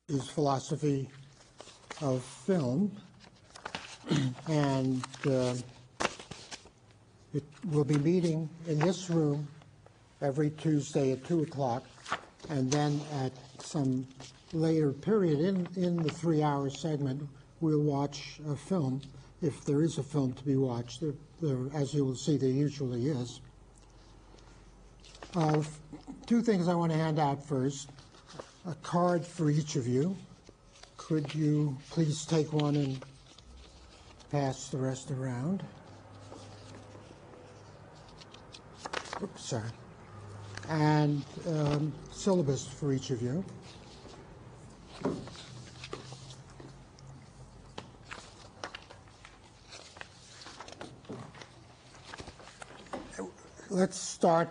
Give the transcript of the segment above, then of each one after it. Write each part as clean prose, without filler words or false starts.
is philosophy of film, and it will be meeting in this room every Tuesday at 2 o'clock, and then at some later period in the 3-hour segment, we'll watch a film, if there is a film to be watched. As you will see, there usually is. Two things I want to hand out first. A card for each of you. Could you please take one and pass the rest around? Oops, sorry. And syllabus for each of you. Let's start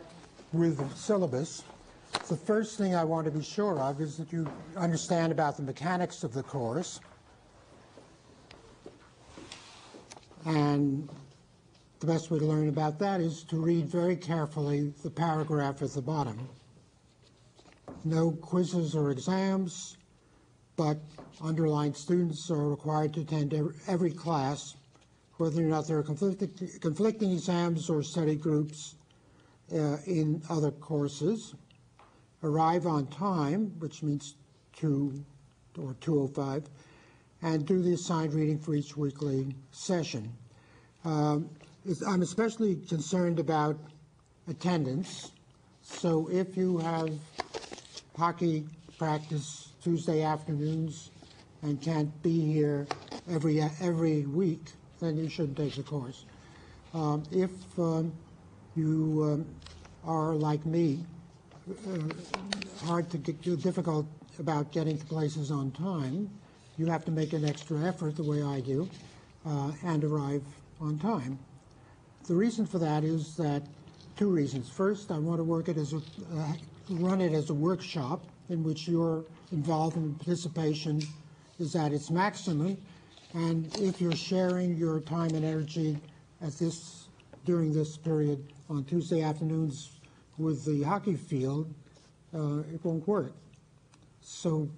with the syllabus. The first thing I want to be sure of is that you understand about the mechanics of the course. And the best way to learn about that is to read very carefully the paragraph at the bottom. No quizzes or exams, but underlined students are required to attend every class, whether or not there are conflicting exams or study groups in other courses. Arrive on time, which means 2 or 2:05, and do the assigned reading for each weekly session. I'm especially concerned about attendance, so if you have hockey practice Tuesday afternoons and can't be here every week, then you shouldn't take the course. If you are like me, difficult about getting to places on time, you have to make an extra effort the way I do and arrive on time. The reason for that is that two reasons. First, I want to run it as a workshop in which your involvement and participation is at its maximum, and if you're sharing your time and energy during this period on Tuesday afternoons with the hockey field, it won't work. So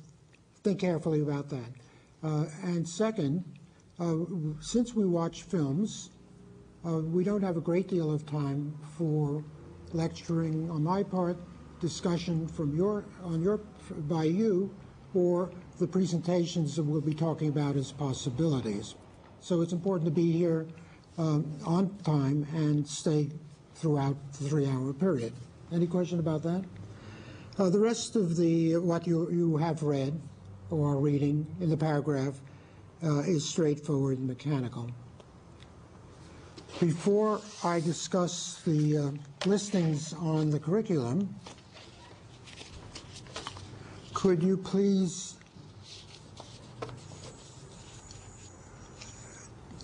think carefully about that. And second, since we watch films, we don't have a great deal of time for lecturing on my part, discussion by you, or the presentations that we'll be talking about as possibilities. So it's important to be here on time and stay throughout the 3-hour period. Any question about that? The rest of what you have read or are reading in the paragraph is straightforward and mechanical. Before I discuss the listings on the curriculum, could you please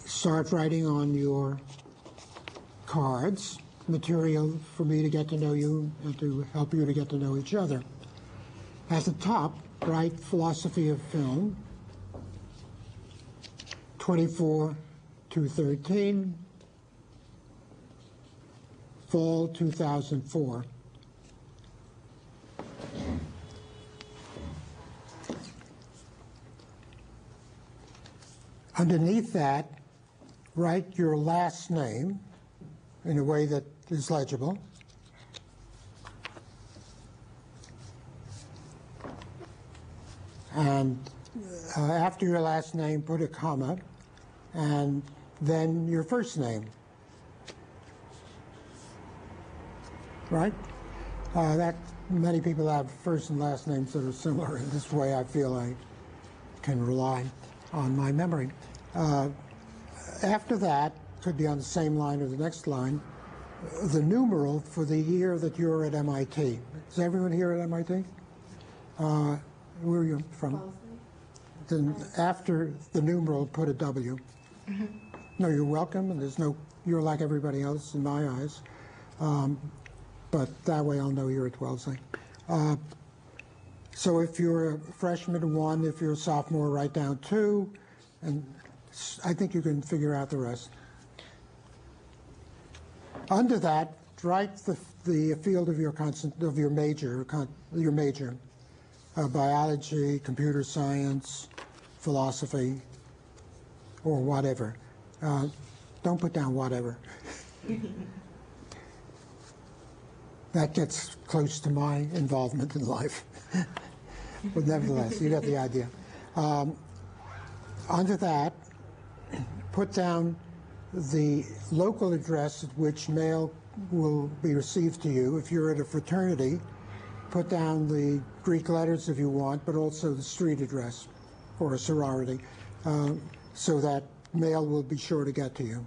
start writing on your cards material for me to get to know you and to help you to get to know each other. At the top, write philosophy of film, 24-13, fall 2004. Underneath that, write your last name in a way that is legible. And after your last name, put a comma, and then your first name. Right? Many people have first and last names that are similar. In this way, I feel I can rely on my memory. After that, could be on the same line or the next line, the numeral for the year that you're at MIT. Is everyone here at MIT? Where are you from? Then after the numeral, put a W. Mm-hmm. No, you're welcome, and you're like everybody else in my eyes. But that way I'll know you're at Wellesley. So if you're a freshman, 1, if you're a sophomore, write down 2, and I think you can figure out the rest. Under that, write the field of your major. biology, computer science, philosophy, or whatever. Don't put down whatever. That gets close to my involvement in life. But nevertheless, you get the idea. Under that, put down the local address at which mail will be received to you. If you're at a fraternity, put down the Greek letters if you want, but also the street address or a sorority, so that mail will be sure to get to you.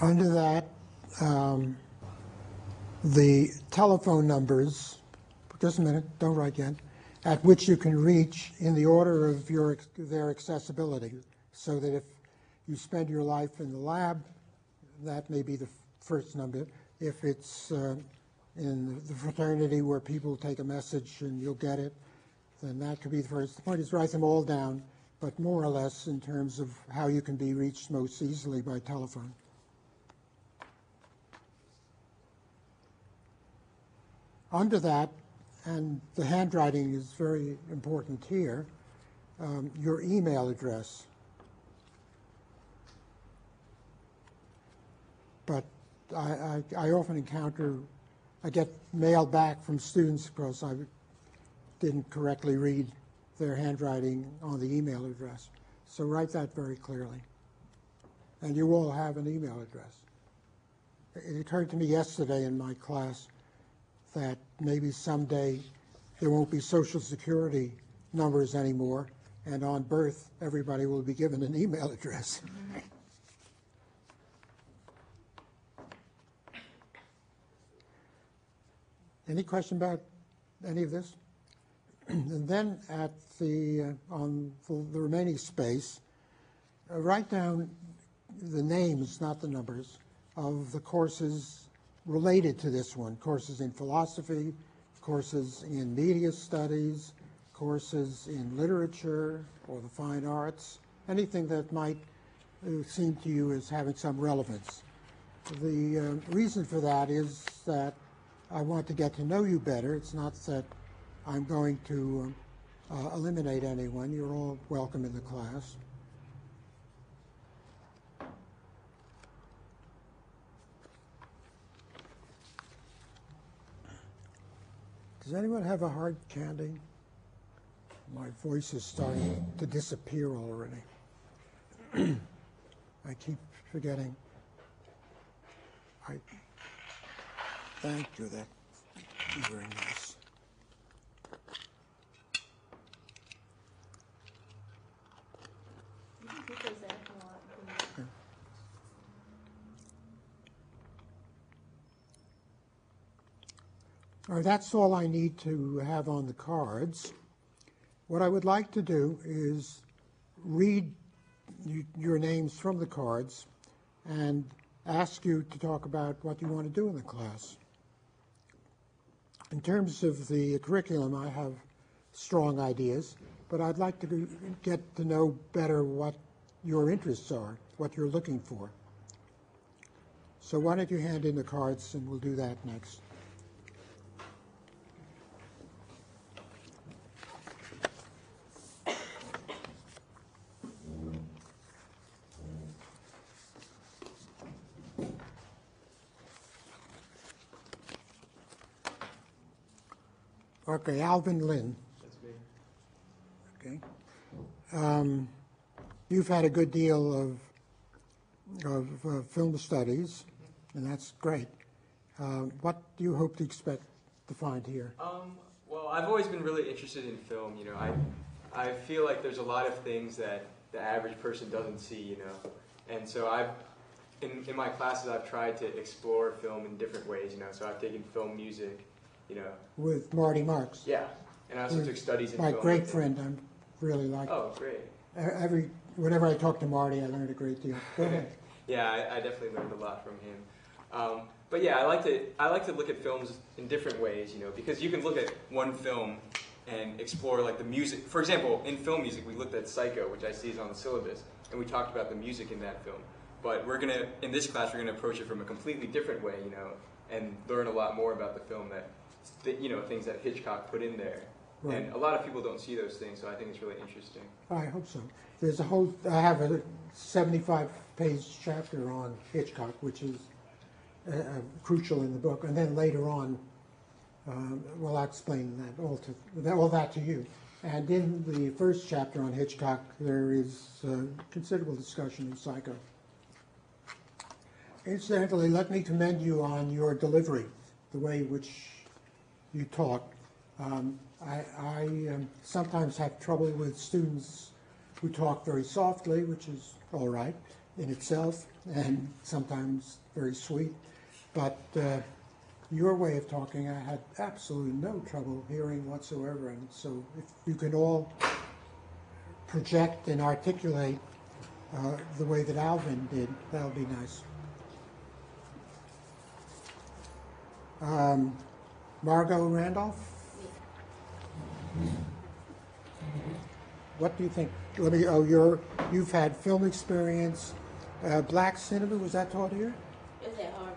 Under that, the telephone numbers, just a minute, don't write yet, at which you can reach in the order of their accessibility, so that if you spend your life in the lab, that may be the first number. If it's in the fraternity where people take a message and you'll get it, then that could be the first. The point is write them all down, but more or less in terms of how you can be reached most easily by telephone. Under that, and the handwriting is very important here, your email address. But I often encounter, I get mail back from students because I didn't correctly read their handwriting on the email address. So write that very clearly. And you all have an email address. It occurred to me yesterday in my class that maybe someday there won't be Social Security numbers anymore, and on birth everybody will be given an email address. Any question about any of this? And then at on the remaining space, write down the names, not the numbers, of the courses related to this one. Courses in philosophy, courses in media studies, courses in literature or the fine arts, anything that might seem to you as having some relevance. The reason for that is that I want to get to know you better. It's not that I'm going to eliminate anyone. You're all welcome in the class. Does anyone have a hard candy? My voice is starting to disappear already. I keep forgetting. Thank you. That's very nice. You can keep those there if you want. Okay. All right, that's all I need to have on the cards. What I would like to do is read your names from the cards and ask you to talk about what you want to do in the class. In terms of the curriculum, I have strong ideas, but I'd like to get to know better what your interests are, what you're looking for. So why don't you hand in the cards, and we'll do that next. Okay, Alvin Lynn. That's me. Okay. You've had a good deal of film studies, and that's great. What do you hope to expect to find here? Well, I've always been really interested in film. You know, I feel like there's a lot of things that the average person doesn't see. You know, and so in my classes I've tried to explore film in different ways. You know, so I've taken film music. You know, with Marty Marks. Yeah, and I also took studies in my film. My great friend, I'm really like. Oh, great. Whenever I talk to Marty, I learn a great deal. Go ahead. Yeah, I definitely learned a lot from him. But yeah, I like to look at films in different ways, you know, because you can look at one film and explore like the music. For example, in film music, we looked at Psycho, which I see is on the syllabus, and we talked about the music in that film. But in this class, we're gonna approach it from a completely different way, you know, and learn a lot more about the film you know, things that Hitchcock put in there. Right. And a lot of people don't see those things, so I think it's really interesting. I hope so. I have a 75-page chapter on Hitchcock, which is crucial in the book, and then later on, well, I'll explain all that to you. And in the first chapter on Hitchcock, there is considerable discussion of Psycho. Incidentally, let me commend you on your delivery, the way in which you talk. I sometimes have trouble with students who talk very softly, which is all right in itself, and sometimes very sweet. But your way of talking, I had absolutely no trouble hearing whatsoever. And so if you can all project and articulate the way that Alvin did, that would be nice. Margot Randolph? What do you think? You've had film experience. Black cinema, was that taught here? It was at Harvard.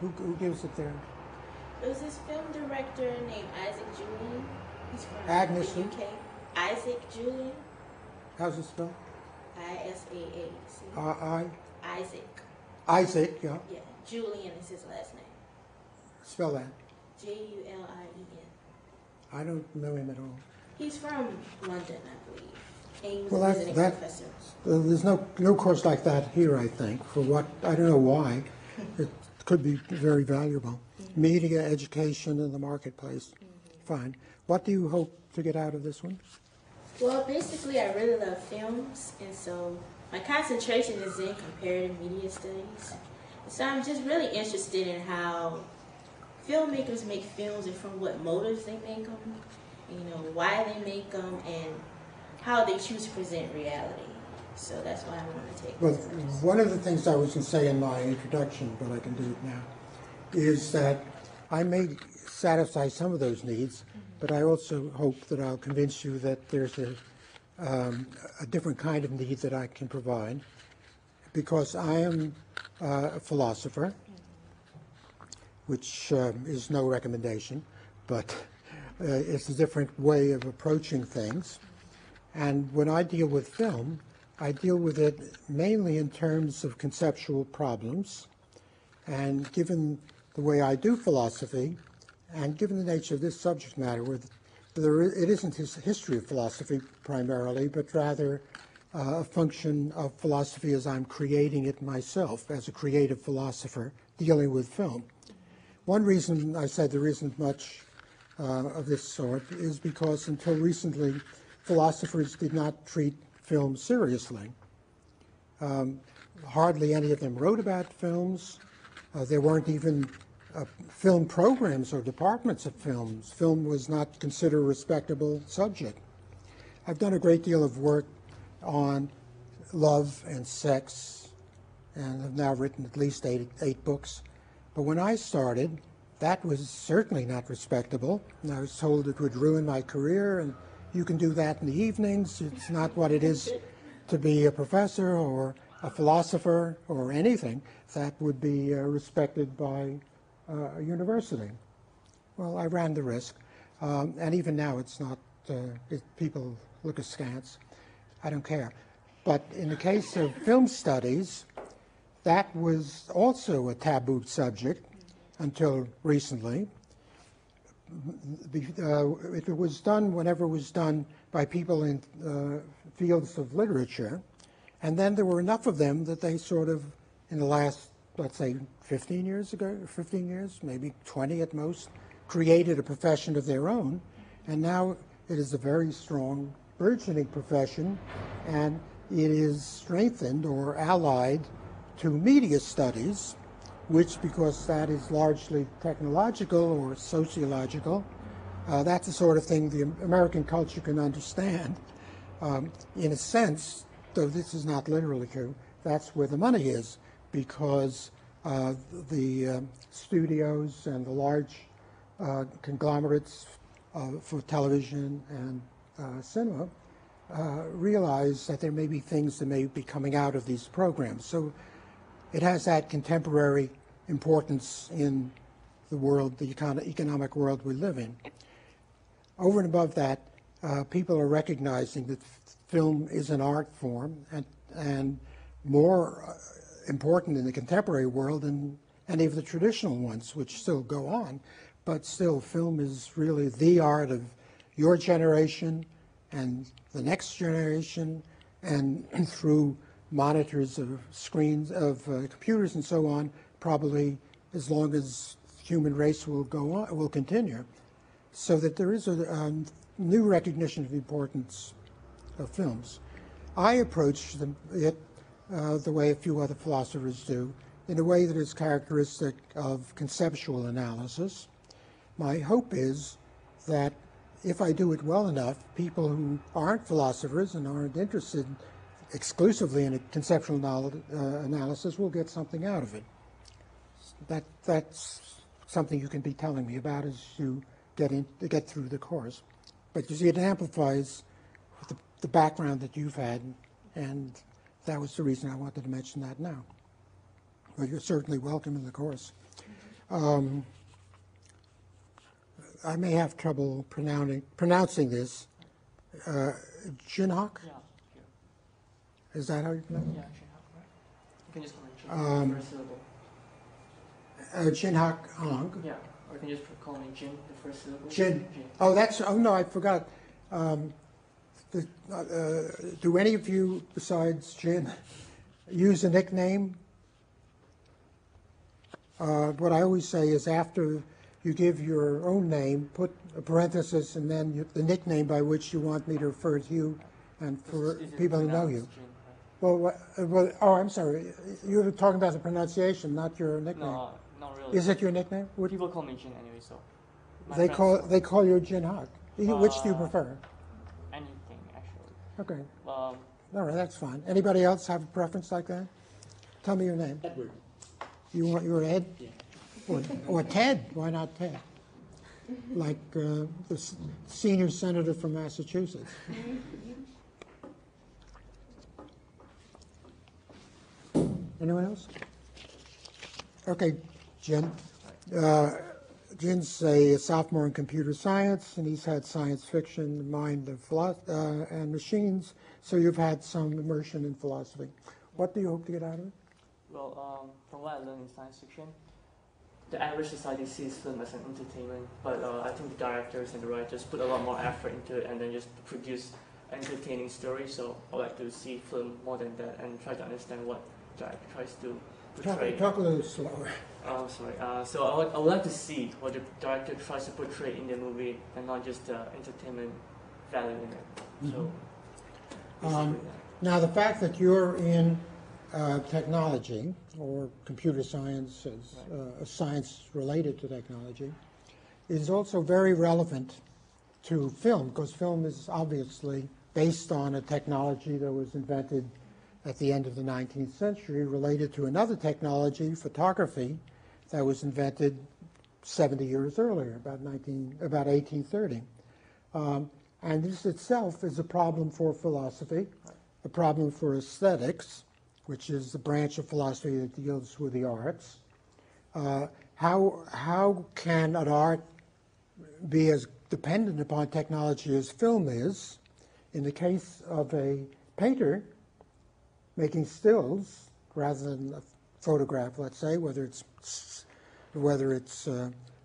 Who gives it there? It was this film director named Isaac Julian. He's from Agnes the who? UK. Isaac Julian. How's it spelled? ISAAC. Isaac. Isaac, yeah. Yeah. Julian is his last name. Spell that. Julien. I don't know him at all. He's from London, I believe. And he was Well, a visiting professor. There's no course like that here, I think, for what, I don't know why. It could be very valuable. Mm-hmm. Media, education, and the marketplace. Mm-hmm. Fine. What do you hope to get out of this one? Well, basically, I really love films, and so my concentration is in comparative media studies. So I'm just really interested in how filmmakers make films and from what motives they make them, you know, why they make them, and how they choose to present reality. So that's why I want to take Well, this course. one of the things I was going to say in my introduction, but I can do it now, is that I may satisfy some of those needs, but I also hope that I'll convince you that there's a different kind of need that I can provide, because I am a philosopher, which is no recommendation, but it's a different way of approaching things. And when I deal with film, I deal with it mainly in terms of conceptual problems. And given the way I do philosophy, and given the nature of this subject matter, where it isn't a history of philosophy primarily, but rather a function of philosophy as I'm creating it myself, as a creative philosopher dealing with film. One reason I said there isn't much of this sort is because until recently, philosophers did not treat film seriously. Hardly any of them wrote about films. There weren't even film programs or departments of films. Film was not considered a respectable subject. I've done a great deal of work on love and sex, and have now written at least eight books. But when I started, that was certainly not respectable. And I was told it would ruin my career, and you can do that in the evenings. It's not what it is to be a professor or a philosopher or anything that would be respected by a university. Well, I ran the risk. And even now it's not, people look askance. I don't care. But in the case of film studies, that was also a taboo subject until recently. It was done whenever it was done by people in fields of literature, and then there were enough of them that they sort of, in the last, let's say, 15 years, maybe 20 at most, created a profession of their own, and now it is a very strong, burgeoning profession, and it is strengthened or allied to media studies, which, because that is largely technological or sociological, that's the sort of thing the American culture can understand. In a sense, though this is not literally true, that's where the money is, because the studios and the large conglomerates for television and cinema realize that there may be things that may be coming out of these programs. So it has that contemporary importance in the world, the economic world we live in. Over and above that, people are recognizing that film is an art form and more important in the contemporary world than any of the traditional ones, which still go on. But still, film is really the art of your generation and the next generation, and through monitors of screens, of computers and so on, probably as long as the human race will go on, will continue. So that there is a new recognition of the importance of films. I approach it the way a few other philosophers do, in a way that is characteristic of conceptual analysis. My hope is that if I do it well enough, people who aren't philosophers and aren't interested exclusively in a conceptual analysis will get something out of it. That's something you can be telling me about as you get through the course. But you see, it amplifies the background that you've had, and that was the reason I wanted to mention that now. Well, you're certainly welcome in the course. I may have trouble pronouncing this. Jinhak? Yeah. Is that how you pronounce it? Yeah, Jinhak, right? You can just call me Jin, the first syllable. Jinhak Ang. Yeah, or you can just call me Jin, the first syllable. Jin. Oh, no, I forgot. Do any of you, besides Jin, use a nickname? What I always say is after you give your own name, put a parenthesis and then the nickname by which you want me to refer to you and for people to know you. Jin, right? Well, oh, I'm sorry. You were talking about the pronunciation, not your nickname. No, not really. Is it your nickname? People call me Jin anyway, so. They call you Jin Hak. Which do you prefer? Anything, actually. Okay. Um, All right, that's fine. Anybody else have a preference like that? Tell me your name. Edward. You want your Ed? Yeah. Or Ted? Why not Ted? Like the senior senator from Massachusetts. Anyone else? Okay, Jen. Jin's a sophomore in computer science, and he's had science fiction, mind, and machines. So you've had some immersion in philosophy. What do you hope to get out of it? Well, from what I learned in science fiction, the average society sees film as an entertainment, but I think the directors and the writers put a lot more effort into it and then just produce entertaining stories. So I like to see film more than that and try to understand what the director tries to portray. Talk a little slower. Sorry. So I would like to see what the director tries to portray in the movie and not just the entertainment value in it. So, Now, the fact that you're in technology or computer science as a science related to technology is also very relevant to film, because film is obviously based on a technology that was invented at the end of the 19th century related to another technology, photography, that was invented 70 years earlier, about 1830. And this itself is a problem for philosophy, a problem for aesthetics, which is the branch of philosophy that deals with the arts. How can an art be as dependent upon technology as film is? In the case of a painter making stills rather than a photograph, let's say, whether it's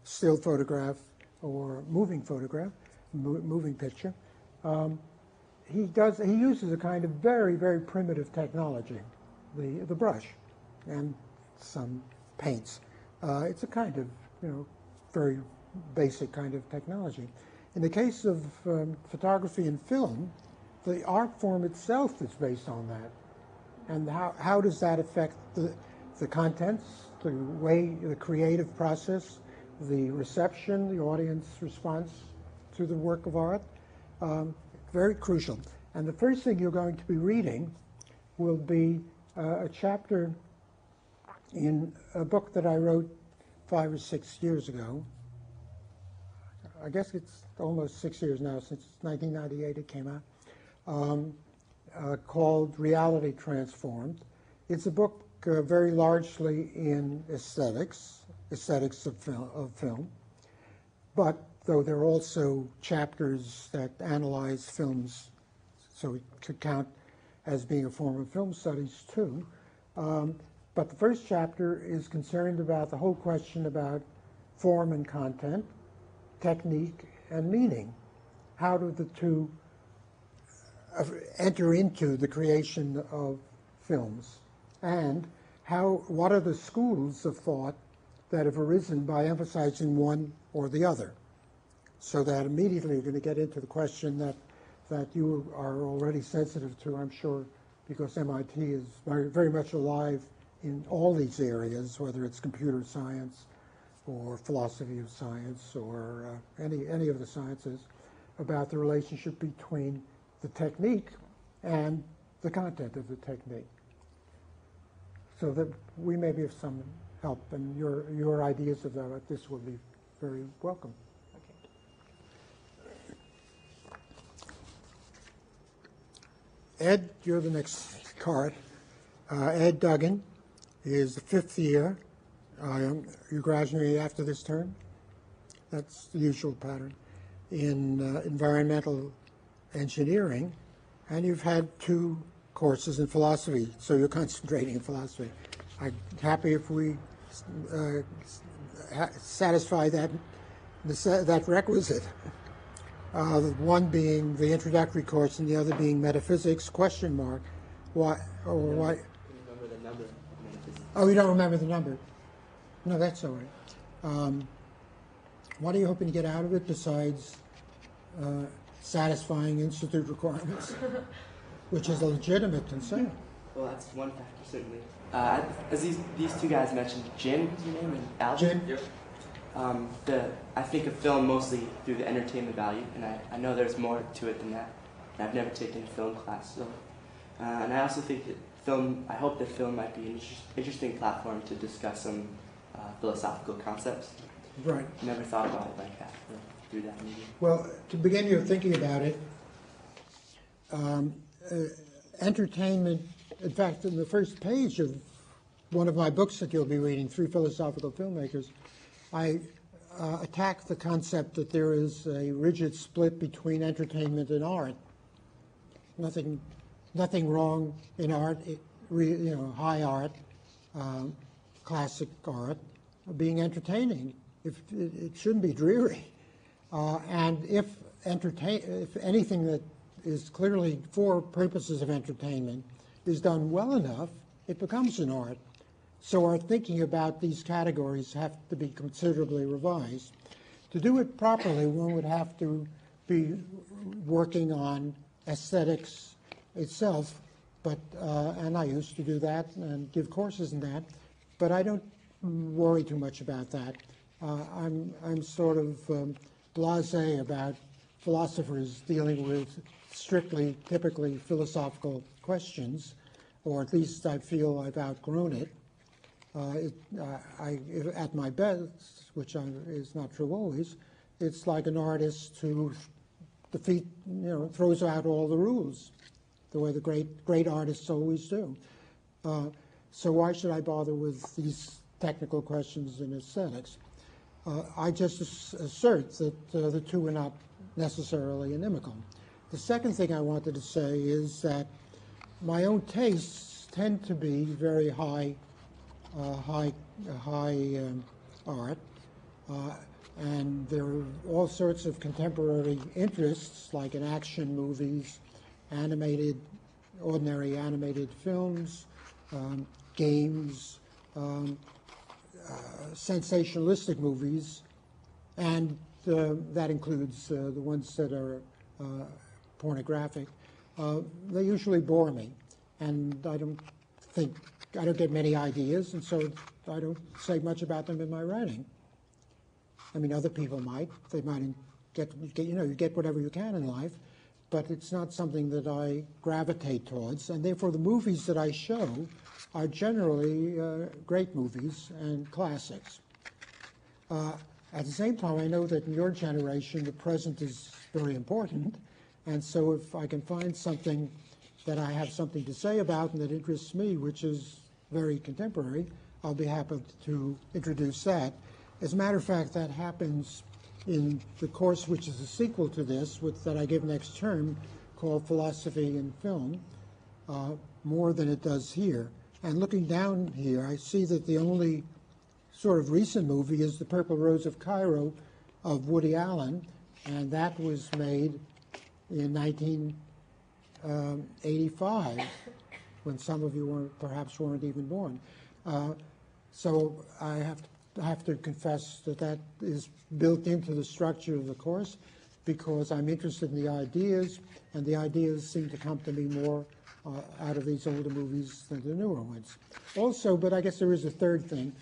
still photograph or moving photograph, moving picture, he uses a kind of very, very primitive technology, the brush and some paints. It's a kind of, very basic kind of technology. In the case of photography and film, the art form itself is based on that. And how does that affect the contents, the way, the creative process, the reception, the audience response to the work of art? Very crucial. And the first thing you're going to be reading will be a chapter in a book that I wrote 5 or 6 years ago. I guess it's almost 6 years now, since 1998 it came out, called Reality Transformed. It's a book very largely in aesthetics of film, but though there are also chapters that analyze films, so it could count as being a form of film studies too. But the first chapter is concerned about the whole question about form and content, technique and meaning. How do the two enter into the creation of films? And what are the schools of thought that have arisen by emphasizing one or the other? So that immediately you're going to get into the question that you are already sensitive to, I'm sure, because MIT is very, very much alive in all these areas, whether it's computer science or philosophy of science or any of the sciences, about the relationship between the technique and the content of the technique. So that we may be of some help, and your ideas about this will be very welcome. Ed, you're the next card. Ed Duggan is the 5th year. You graduate after this term. That's the usual pattern. In environmental engineering, and you've had 2 courses in philosophy, so you're concentrating in philosophy. I'm happy if we satisfy that requisite. One being the introductory course and the other being metaphysics, question mark. Why? Why? Remember the number of metaphysics. Oh, you don't remember the number? No, that's all right. What are you hoping to get out of it besides satisfying institute requirements, which is a legitimate concern? Well, that's one factor, certainly. As these 2 guys mentioned, Jin is your name, and Alvin? Jin? Yep. I think of film mostly through the entertainment value, and I know there's more to it than that. I've never taken a film class, so. And I also think that I hope that film might be an interesting platform to discuss some philosophical concepts. Right. Never thought about it like that, through that medium. Well, to begin your thinking about it, entertainment, in fact, in the first page of one of my books that you'll be reading, 3 Philosophical Filmmakers, I attack the concept that there is a rigid split between entertainment and art. Nothing wrong in art, high art, classic art, being entertaining. It shouldn't be dreary. And if anything that is clearly for purposes of entertainment is done well enough, it becomes an art. So our thinking about these categories have to be considerably revised. To do it properly, one would have to be working on aesthetics itself, and I used to do that and give courses in that, but I don't worry too much about that. I'm sort of blasé about philosophers dealing with typically philosophical questions, or at least I feel I've outgrown it. At my best, which is not true always, it's like an artist who throws out all the rules, the way the great artists always do. So why should I bother with these technical questions in aesthetics? I just assert that the 2 are not necessarily inimical. The second thing I wanted to say is that my own tastes tend to be very high art, and there are all sorts of contemporary interests, like in action movies, ordinary animated films, games, sensationalistic movies, and that includes the ones that are pornographic. They usually bore me, and I don't get many ideas, and so I don't say much about them in my writing. I mean, other people might. They might you get whatever you can in life, but it's not something that I gravitate towards, and therefore the movies that I show are generally great movies and classics. At the same time, I know that in your generation, the present is very important, and so if I can find something that I have something to say about and that interests me, which is very contemporary, I'll be happy to introduce that. As a matter of fact, that happens in the course which is a sequel to this, that I give next term, called Philosophy in Film, more than it does here. And looking down here, I see that the only sort of recent movie is The Purple Rose of Cairo of Woody Allen, and that was made in 1985, when some of you perhaps weren't even born. So I have to confess that that is built into the structure of the course, because I'm interested in the ideas, and the ideas seem to come to me more out of these older movies than the newer ones. Also, but I guess there is a third thing.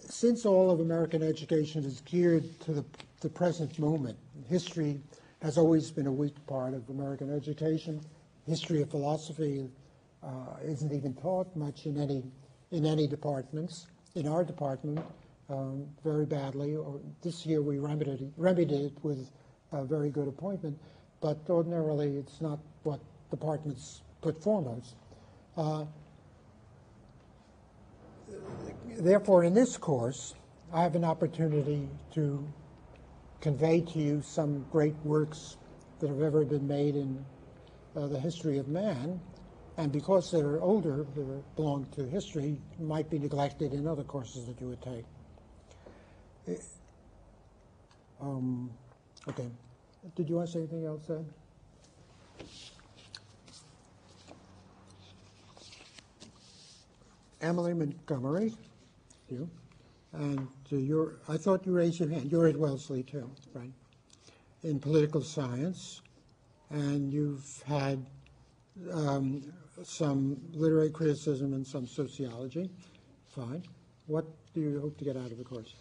Since all of American education is geared to the present moment, history has always been a weak part of American education. History of philosophy isn't even taught much in any departments. In our department, very badly. This year we remedied it with a very good appointment, but ordinarily it's not what departments put foremost. Therefore, in this course, I have an opportunity to convey to you some great works that have ever been made in the history of man, and because they're older, they belong to history, might be neglected in other courses that you would take. Okay. Did you want to say anything else, Ed? Emily Montgomery, you, and I thought you raised your hand. You're at Wellesley too, right? In political science, and you've had some literary criticism and some sociology. Fine. What do you hope to get out of the course?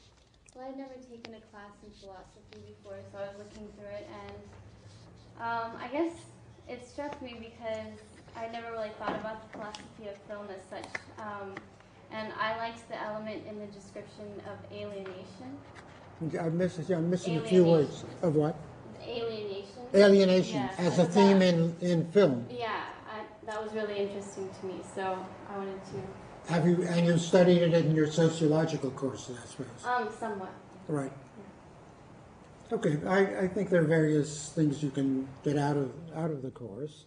Well, I've never taken a class in philosophy before, so I was looking through it, and I guess it struck me because I never really thought about the philosophy of film as such, and I liked the element in the description of alienation. I'm missing a few words. Of what? Alienation. Alienation, Yeah, as a theme in film. Yeah, that was really interesting to me, so I wanted to... And you studied it in your sociological courses, I suppose? Somewhat. Right. Okay, I think there are various things you can get out of the course.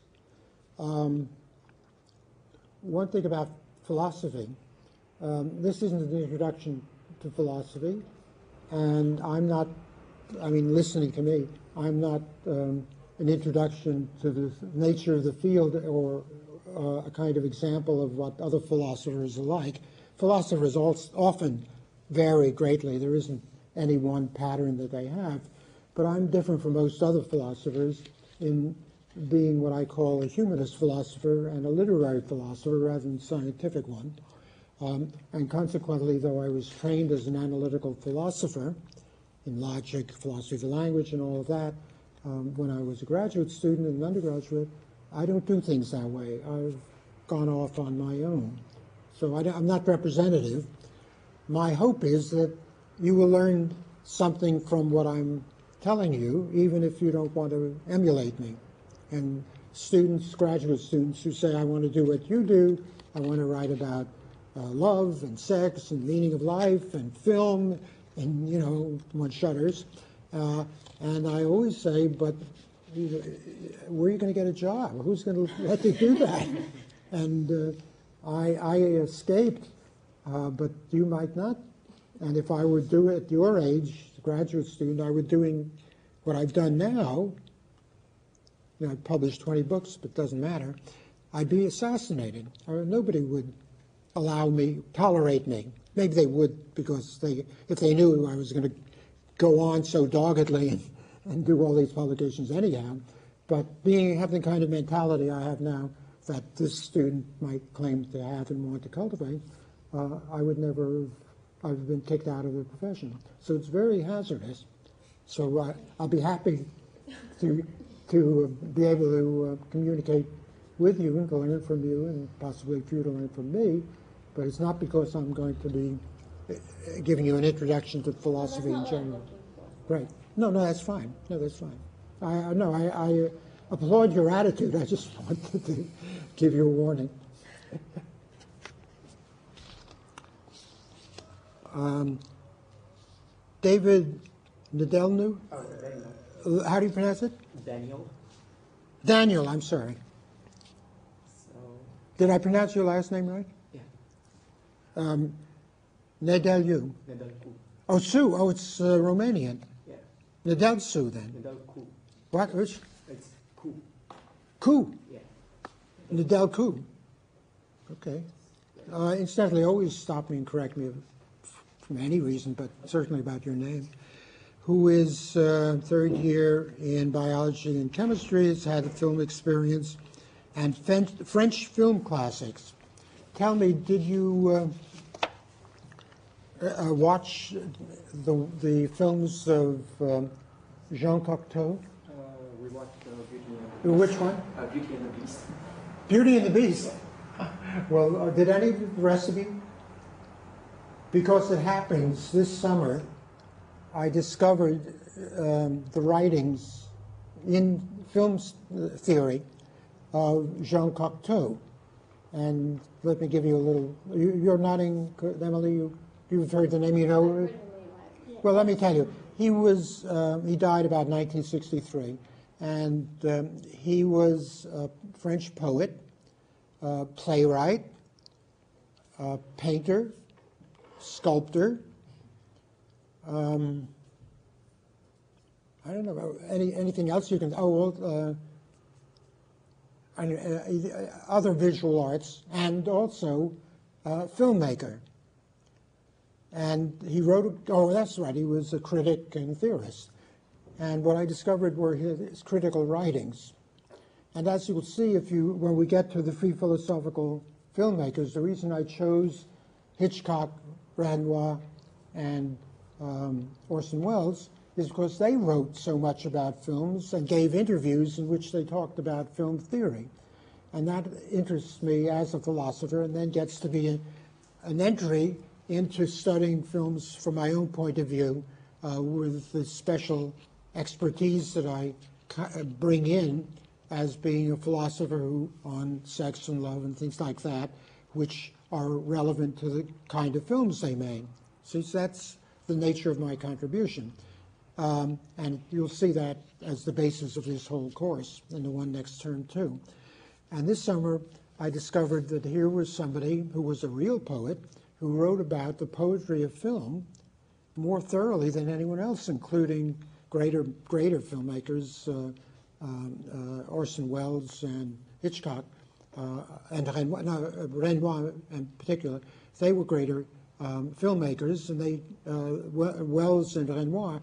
One thing about philosophy, this isn't an introduction to philosophy, and listening to me, I'm not an introduction to the nature of the field or a kind of example of what other philosophers are like. Philosophers often vary greatly. There isn't any one pattern that they have. But I'm different from most other philosophers in being what I call a humanist philosopher and a literary philosopher rather than a scientific one. And consequently, though I was trained as an analytical philosopher in logic, philosophy of the language, and all of that, when I was a graduate student and an undergraduate, I don't do things that way. I've gone off on my own. So I'm not representative. My hope is that you will learn something from what I'm telling you, even if you don't want to emulate me. And students, graduate students who say, I want to do what you do, I want to write about love and sex and meaning of life and film and, one shudders. And I always say, but where are you going to get a job? Who's going to let you do that? And I escaped, but you might not. And if I were do it at your age, graduate student, I were doing what I've done now, I've published 20 books, but it doesn't matter, I'd be assassinated. Nobody would tolerate me. Maybe they would, because if they knew I was going to go on so doggedly and do all these publications anyhow. But having the kind of mentality I have now that this student might claim to have and want to cultivate, I would never I've been kicked out of the profession. So it's very hazardous. So I'll be happy to to be able to communicate with you and to learn from you and possibly for you to learn from me, but it's not because I'm going to be giving you an introduction to philosophy in general. Right. No, that's fine. No, that's fine. I applaud your attitude. I just wanted to give you a warning. David Nadelnu? How do you pronounce it? Daniel. Daniel, I'm sorry. So, Did I pronounce your last name right? yeah. Nedelju. Nedelku. Oh, Su. Oh, it's Romanian. Yeah. Nedelsu, then. Nedelku. What? Which? It's ku. Ku. Yeah. Nedelku. Okay. Incidentally, always stop me and correct me from any reason, but certainly about your name. Who is third year in biology and chemistry, has had a film experience, and French film classics. Tell me, did you watch the films of Jean Cocteau? We watched Beauty and the Which Beast. one? Beauty and the Beast. Beauty and the Beast. Well, did any of the rest of you? Because it happens this summer, I discovered the writings in film theory of Jean Cocteau. And let me give you a little, you're nodding, Emily, you've heard the name, you know? Well, let me tell you, he died about 1963, and he was a French poet, playwright, painter, sculptor. I don't know anything else you can. Other visual arts, and also filmmaker. And he wrote. Oh, that's right. He was a critic and theorist. And what I discovered were his critical writings. And as you will see, when we get to the free philosophical filmmakers, the reason I chose Hitchcock, Renoir, and Orson Welles is because they wrote so much about films and gave interviews in which they talked about film theory. And that interests me as a philosopher, and then gets to be an entry into studying films from my own point of view with the special expertise that I bring in as being a philosopher on sex and love and things like that, which are relevant to the kind of films they made. So that's the nature of my contribution. And you'll see that as the basis of this whole course and the one next term too. And this summer, I discovered that here was somebody who was a real poet who wrote about the poetry of film more thoroughly than anyone else, including greater filmmakers, Orson Welles and Hitchcock, and Renoir in particular. They were greater filmmakers, and Welles and Renoir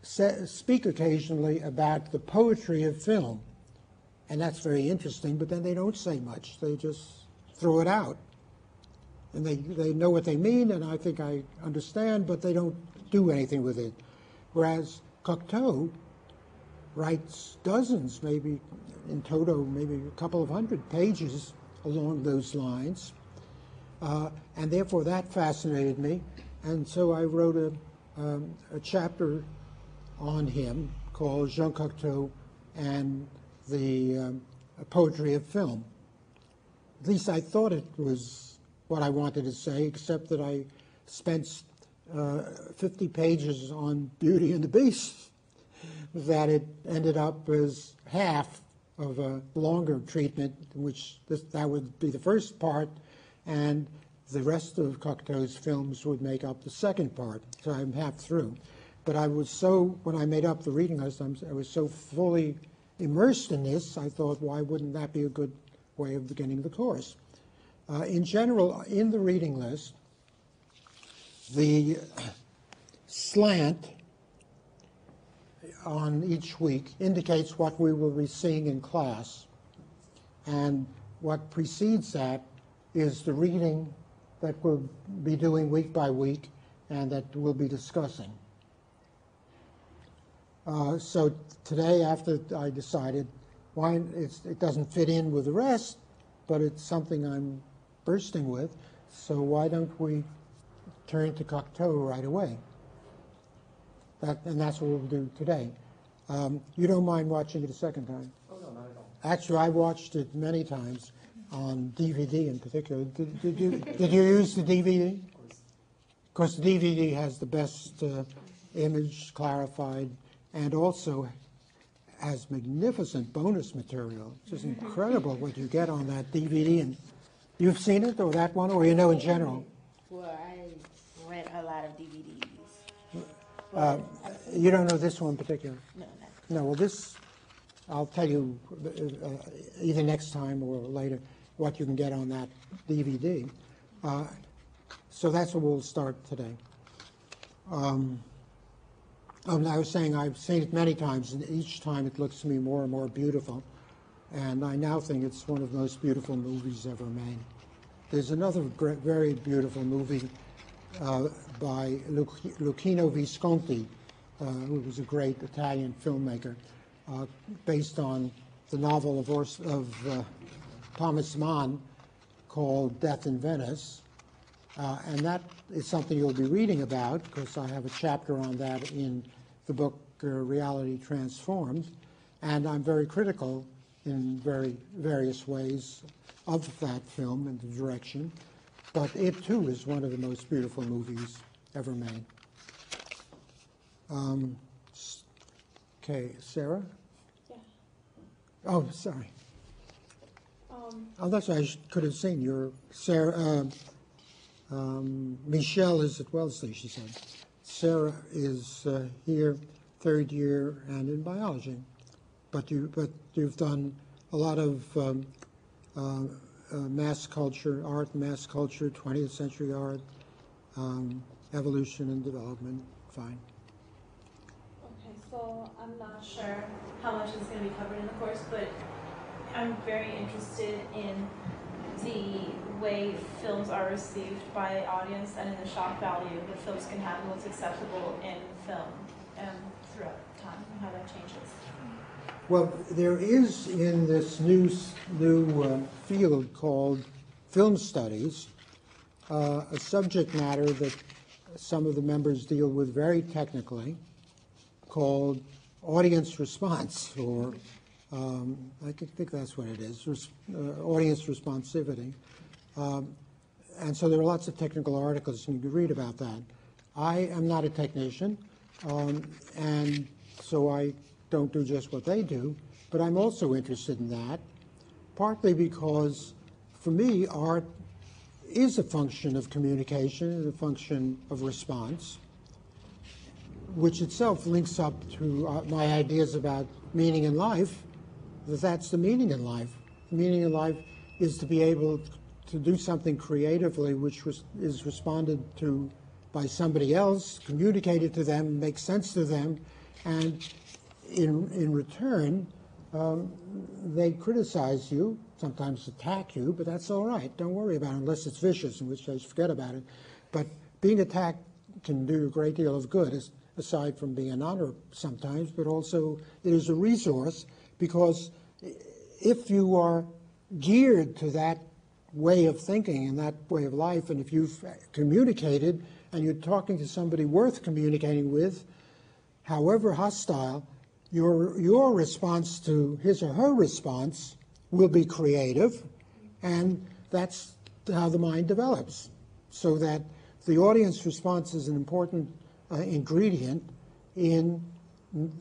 speak occasionally about the poetry of film, and that's very interesting, but then they don't say much. They just throw it out. And they know what they mean, and I think I understand, but they don't do anything with it. Whereas Cocteau writes dozens, maybe in toto, maybe a couple of hundred pages along those lines. And therefore that fascinated me. And so I wrote a chapter on him called Jean Cocteau and the poetry of film. At least I thought it was what I wanted to say, except that I spent 50 pages on Beauty and the Beast, that it ended up as half of a longer treatment, in which that would be the first part, and the rest of Cocteau's films would make up the second part. So I'm half through. But I was when I made up the reading list, I was so fully immersed in this, I thought, why wouldn't that be a good way of beginning the course? In general, in the reading list, the slant on each week indicates what we will be seeing in class, and what precedes that is the reading that we'll be doing week by week and that we'll be discussing. So today, after I decided why it doesn't fit in with the rest, but it's something I'm bursting with, so why don't we turn to Cocteau right away? And that's what we'll do today. You don't mind watching it a second time? Oh, no, not at all. Actually, I watched it many times on DVD in particular. Did you use the DVD? Of course, the DVD has the best image, clarified, and also has magnificent bonus material. It's just incredible what you get on that DVD. And you've seen it, or that one, or you know in general? Well, I rent a lot of DVDs. You don't know this one in particular? No, not. No, well, this, I'll tell you either next time or later what you can get on that DVD. So that's what we'll start today. I was saying I've seen it many times, and each time it looks to me more and more beautiful. And I now think it's one of the most beautiful movies ever made. There's another very beautiful movie by Luchino Visconti, who was a great Italian filmmaker, based on the novel of Thomas Mann called Death in Venice. And that is something you'll be reading about, because I have a chapter on that in the book Reality Transformed. And I'm very critical in various ways of that film and the direction. But it, too, is one of the most beautiful movies ever made. Okay, Sarah? Yeah. Oh, sorry. Oh, that's what I could have seen. Your Sarah. Michelle is at Wellesley, she said. Sarah is here, third year, and in biology. But you've done a lot of mass culture, art, mass culture, 20th century art, evolution and development. Fine. Okay, so I'm not sure how much is going to be covered in the course, but I'm very interested in the way films are received by the audience and in the shock value that films can have and what's acceptable in film and throughout time and how that changes. Well, there is in this new field called film studies a subject matter that some of the members deal with very technically called audience response, or I think that's what it is, audience responsivity. And so there are lots of technical articles you can read about that. I am not a technician, and so I don't do just what they do, but I'm also interested in that, partly because for me art is a function of communication, a function of response, which itself links up to my ideas about meaning in life, that's the meaning in life. The meaning in life is to be able to do something creatively which is responded to by somebody else, communicated to them, makes sense to them, and in return, they criticize you, sometimes attack you, but that's all right. Don't worry about it unless it's vicious, in which case forget about it. But being attacked can do a great deal of good, aside from being an honor sometimes, but also it is a resource, because if you are geared to that way of thinking and that way of life, and if you've communicated and you're talking to somebody worth communicating with, however hostile, your response to his or her response will be creative, and that's how the mind develops. So that the audience response is an important ingredient in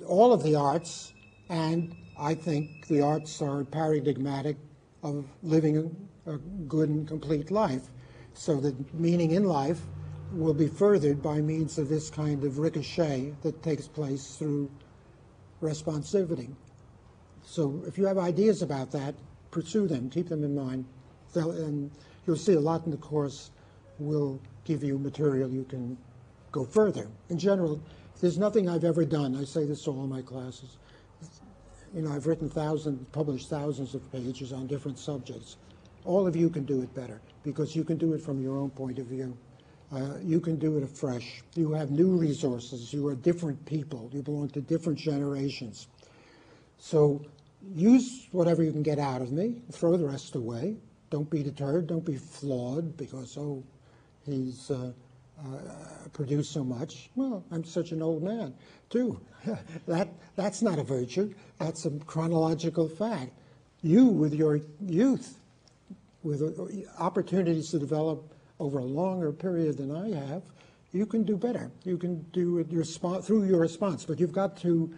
all of the arts, and I think the arts are paradigmatic of living a good and complete life. So that meaning in life will be furthered by means of this kind of ricochet that takes place through responsivity. So if you have ideas about that, pursue them, keep them in mind. And you'll see a lot in the course will give you material you can go further. In general, there's nothing I've ever done, I say this to all my classes. You know, I've written published thousands of pages on different subjects. All of you can do it better, because you can do it from your own point of view. You can do it afresh. You have new resources. You are different people. You belong to different generations. So use whatever you can get out of me. Throw the rest away. Don't be deterred. Don't be flawed because, oh, he's produced so much. Well, I'm such an old man, too. That's not a virtue. That's a chronological fact. You, with your youth, with opportunities to develop over a longer period than I have, you can do better. You can do it through your response, but you've got to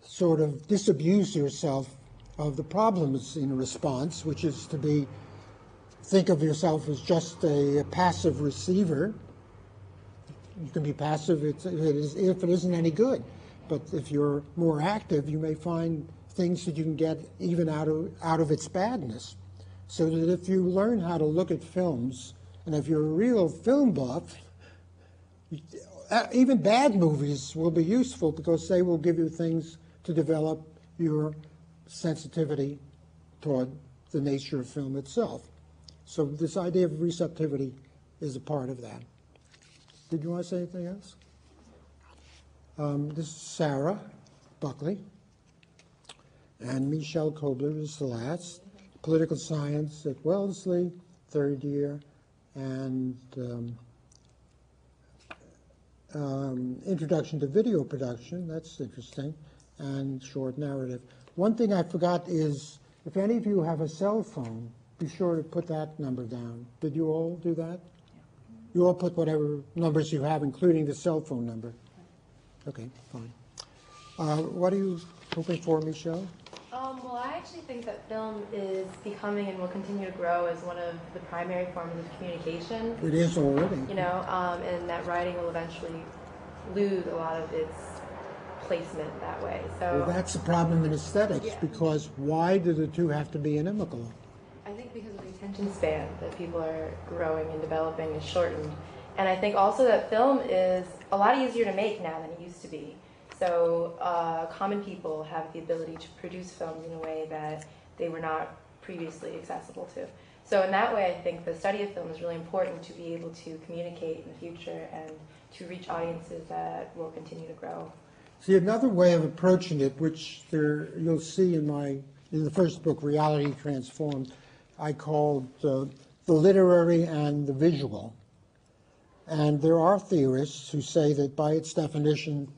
sort of disabuse yourself of the problems in response, which is to think of yourself as just a passive receiver. You can be passive if it isn't any good, but if you're more active, you may find things that you can get even out of its badness. So that if you learn how to look at films, and if you're a real film buff, even bad movies will be useful because they will give you things to develop your sensitivity toward the nature of film itself. So this idea of receptivity is a part of that. Did you want to say anything else? This is Sarah Buckley, and Michelle Kobler is the last. Political science at Wellesley, third year, and introduction to video production, that's interesting, and short narrative. One thing I forgot is, if any of you have a cell phone, be sure to put that number down. Did you all do that? You all put whatever numbers you have, including the cell phone number. Okay, fine. What are you hoping for, Michelle? Well, I actually think that film is becoming and will continue to grow as one of the primary forms of communication. It is already. You know, and that writing will eventually lose a lot of its placement that way. So Well, that's the problem in aesthetics, because why do the two have to be inimical? I think because of the attention span that people are growing and developing is shortened. And I think also that film is a lot easier to make now than it used to be. So common people have the ability to produce films in a way that they were not previously accessible to. So in that way, I think the study of film is really important to be able to communicate in the future and to reach audiences that will continue to grow. See, another way of approaching it, which you'll see in the first book, Reality Transformed, I called the literary and the visual. And there are theorists who say that by its definition,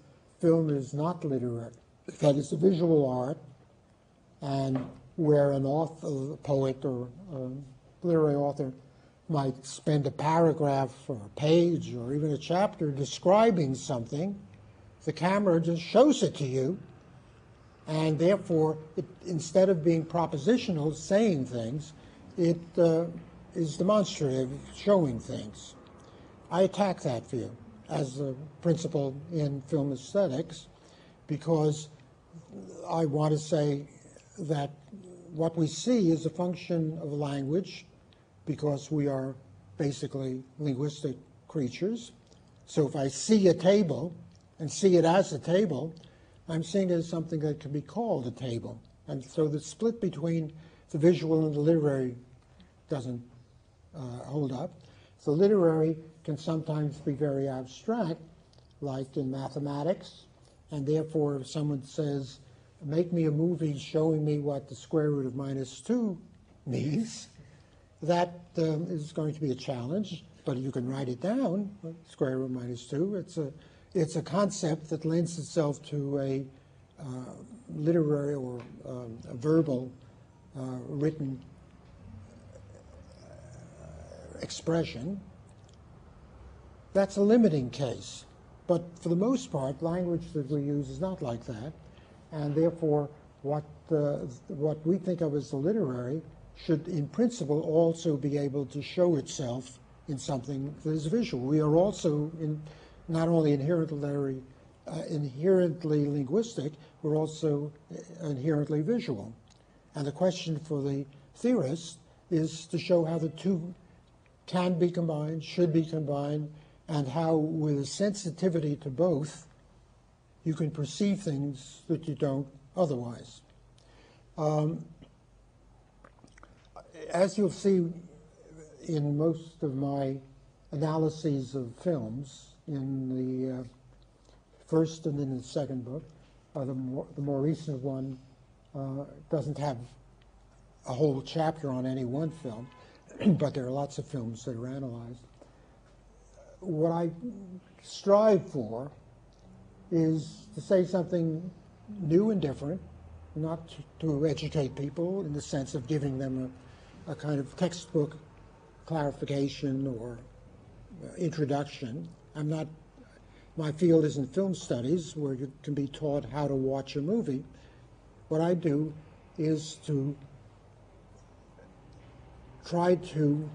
film is not literary, that it's a visual art, and where an author, a poet or a literary author might spend a paragraph or a page or even a chapter describing something, the camera just shows it to you, and therefore, instead of being propositional, saying things, it is demonstrative, showing things. I attack that view as a principle in film aesthetics because I want to say that what we see is a function of language because we are basically linguistic creatures. So if I see a table and see it as a table, I'm seeing it as something that can be called a table. And so the split between the visual and the literary doesn't hold up. The literary can sometimes be very abstract, like in mathematics, and therefore if someone says, make me a movie showing me what the square root of -2 means, that is going to be a challenge, but you can write it down, square root -2. It's a concept that lends itself to a literary or a verbal written expression. That's a limiting case. But for the most part, language that we use is not like that. And therefore, what we think of as the literary should, in principle, also be able to show itself in something that is visual. We are also not only inherently linguistic, we're also inherently visual. And the question for the theorist is to show how the two can be combined, should be combined, and how, with a sensitivity to both, you can perceive things that you don't otherwise. As you'll see in most of my analyses of films in the first and then the second book. The more recent one doesn't have a whole chapter on any one film, but there are lots of films that are analyzed. What I strive for is to say something new and different, not to educate people in the sense of giving them a kind of textbook clarification or introduction. My field isn't film studies, where you can be taught how to watch a movie. What I do is to try to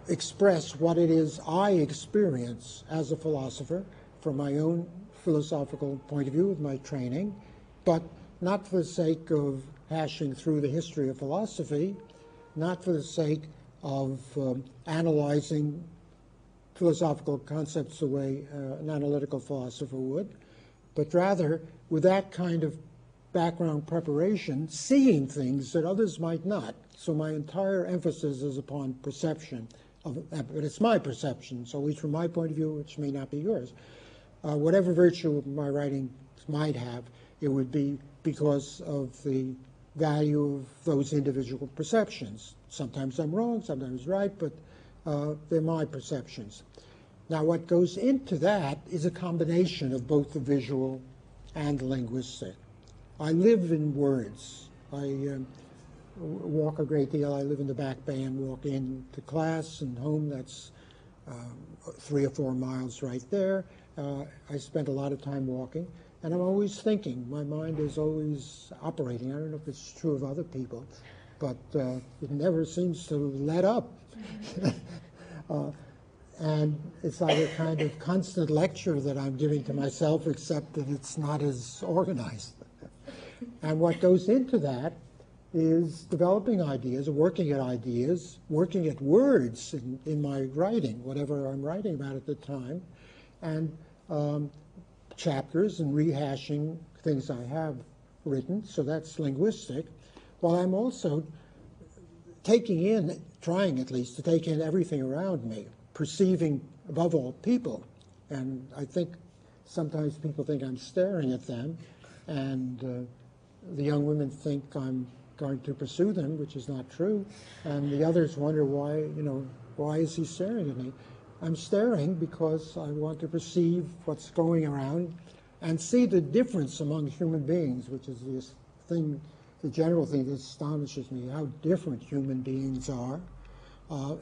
express what it is I experience as a philosopher from my own philosophical point of view with my training, but not for the sake of hashing through the history of philosophy, not for the sake of analyzing philosophical concepts the way an analytical philosopher would, but rather with that kind of background preparation, seeing things that others might not. So my entire emphasis is upon perception, but it's my perception, so at least from my point of view, which may not be yours. Whatever virtue my writing might have, it would be because of the value of those individual perceptions. Sometimes I'm wrong, sometimes right, but they're my perceptions. Now, what goes into that is a combination of both the visual and the linguistic. I live in words. I walk a great deal. I live in the Back Bay and walk into class and home. That's 3 or 4 miles right there. I spend a lot of time walking, and I'm always thinking. My mind is always operating. I don't know if it's true of other people, but it never seems to let up. And it's like a kind of constant lecture that I'm giving to myself, except that it's not as organized. And what goes into that is developing ideas, working at words in my writing, whatever I'm writing about at the time, and chapters and rehashing things I have written, so that's linguistic, while I'm also trying at least to take in everything around me, perceiving above all people. And I think sometimes people think I'm staring at them, and the young women think I'm going to pursue them, which is not true, and the others wonder why is he staring at me? I'm staring because I want to perceive what's going around and see the difference among human beings, which is this thing, the general thing that astonishes me, how different human beings are,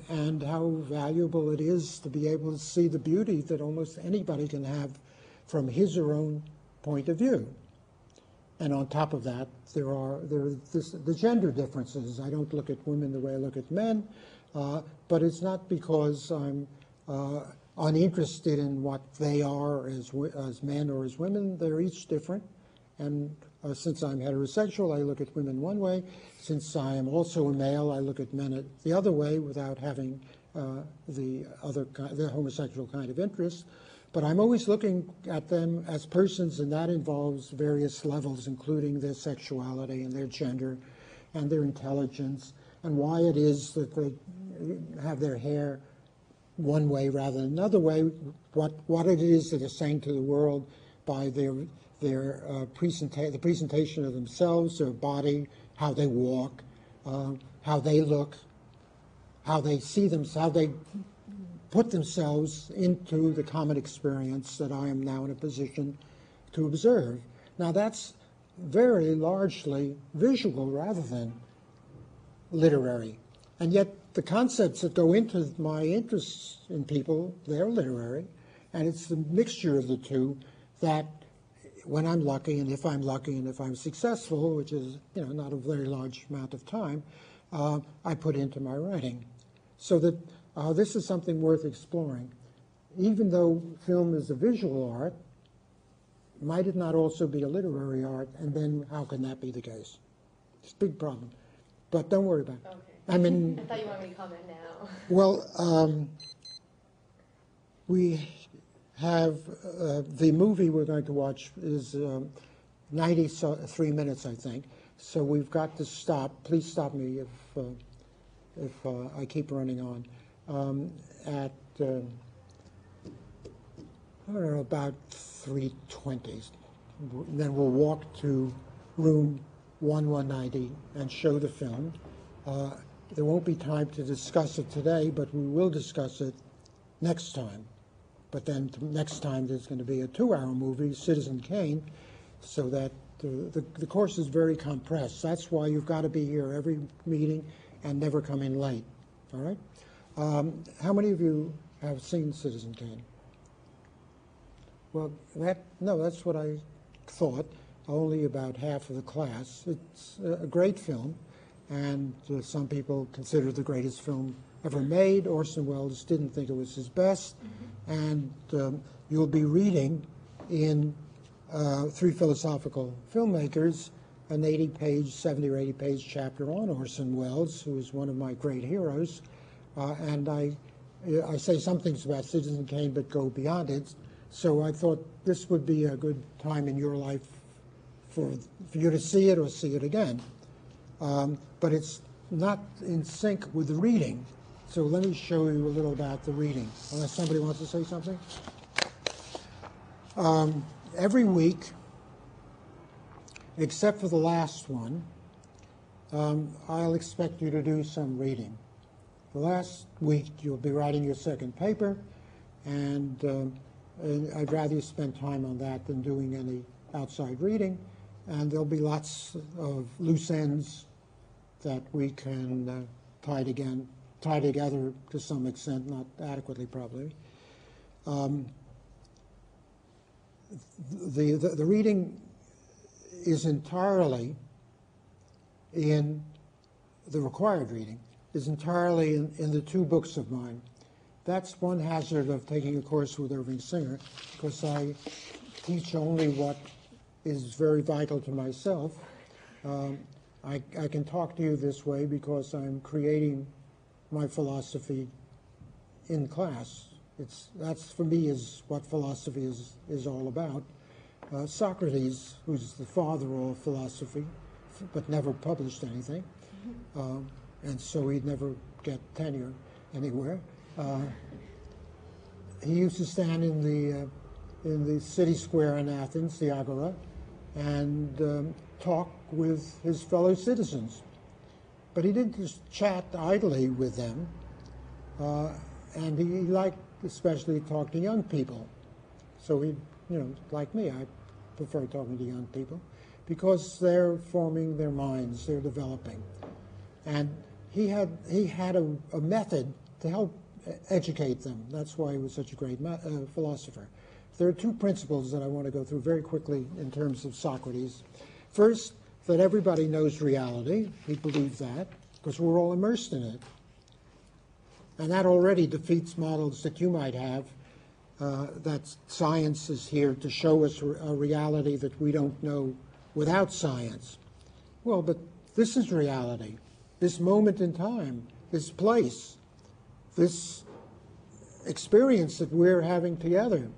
and how valuable it is to be able to see the beauty that almost anybody can have from his or own point of view. And on top of that, there are the gender differences. I don't look at women the way I look at men, but it's not because I'm uninterested in what they are as men or as women. They're each different. And since I'm heterosexual, I look at women one way. Since I am also a male, I look at men the other way without having the homosexual kind of interest. But I'm always looking at them as persons, and that involves various levels, including their sexuality and their gender and their intelligence, and why it is that they have their hair one way rather than another way, what it is that they're saying to the world by the presentation of themselves, their body, how they walk, how they look, how they see themselves, how they put themselves into the common experience that I am now in a position to observe. Now that's very largely visual rather than literary. And yet the concepts that go into my interests in people, they're literary. And it's the mixture of the two that when I'm lucky, and if I'm successful, which is not a very large amount of time, I put into my writing. So that this is something worth exploring. Even though film is a visual art, might it not also be a literary art? And then how can that be the case? It's a big problem. But don't worry about it. Okay. I mean, I thought you wanted me to comment now. Well, we have the movie we're going to watch is 93 minutes, I think. So we've got to stop. Please stop me if I keep running on. At I don't know, about 3:20. Then we'll walk to room 1190 and show the film. There won't be time to discuss it today, but we will discuss it next time. But then next time there's going to be a 2-hour movie, Citizen Kane, so that the course is very compressed. That's why you've got to be here every meeting and never come in late. All right? How many of you have seen Citizen Kane? Well, that's what I thought. Only about half of the class. It's a great film, and some people consider it the greatest film ever made. Orson Welles didn't think it was his best, and you'll be reading in Three Philosophical Filmmakers an 80-page, 70 or 80-page chapter on Orson Welles, who is one of my great heroes. And I say some things about Citizen Kane, but go beyond it. So I thought this would be a good time in your life for you to see it or see it again. But it's not in sync with the reading. So let me show you a little about the reading, unless somebody wants to say something. Every week, except for the last one, I'll expect you to do some reading. The last week, you'll be writing your second paper, and I'd rather you spend time on that than doing any outside reading. And there'll be lots of loose ends that we can tie together to some extent, not adequately probably. The reading is entirely in the required reading is entirely in the 2 books of mine. That's one hazard of taking a course with Irving Singer, because I teach only what is very vital to myself. I can talk to you this way because I'm creating my philosophy in class. That's for me is what philosophy is all about. Socrates, who's the father of philosophy, but never published anything, and so he'd never get tenure anywhere. He used to stand in the city square in Athens, the Agora, and talk with his fellow citizens. But he didn't just chat idly with them, and he liked especially to talk to young people. So he, like me, I prefer talking to young people because they're forming their minds, they're developing. And he had a method to help educate them. That's why he was such a great philosopher. There are 2 principles that I want to go through very quickly in terms of Socrates. First, that everybody knows reality. He believed that because we're all immersed in it. And that already defeats models that you might have, that science is here to show us a reality that we don't know without science. Well, but this is reality. This moment in time, this place, this experience that we're having together.